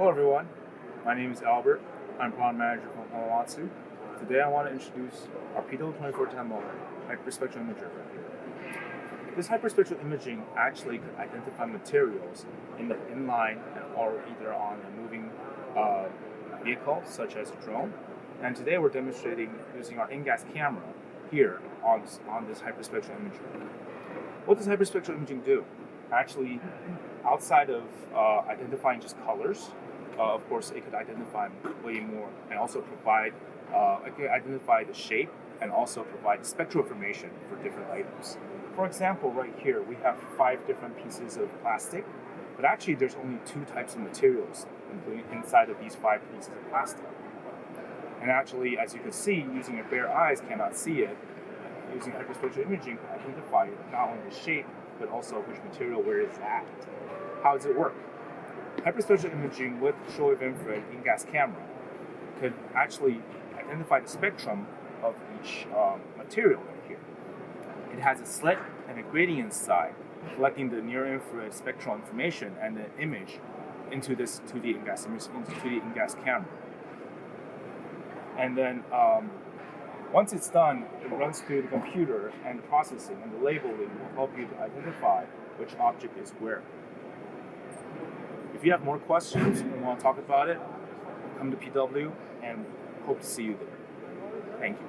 Hello everyone, my name is Albert. I'm product manager from Hamamatsu. Today I want to introduce our PW24 demo hyperspectral imager right here. This hyperspectral imaging actually could identify materials in the inline or either on a moving vehicle such as a drone. And today we're demonstrating using our InGaAs camera here on this hyperspectral imaging. What does hyperspectral imaging do? Actually, outside of identifying just colors, of course, it could identify way more and also provide, it could identify the shape and also provide spectral information for different items. For example, right here, we have 5 different pieces of plastic, but actually there's only 2 types of materials inside of these 5 pieces of plastic. And actually, as you can see, using your bare eyes cannot see it, using hyperspectral imaging to identify not only the shape, but also which material where it's at. How does it work? Hyperspectral imaging with shortwave infrared InGaAs camera could actually identify the spectrum of each material right here. It has a slit and a gradient side, collecting the near-infrared spectral information and the image into this 2D InGaAs camera. And then once it's done, it runs through the computer, and the processing and the labeling will help you to identify which object is where. If you have more questions and want to talk about it, come to PW and hope to see you there. Thank you.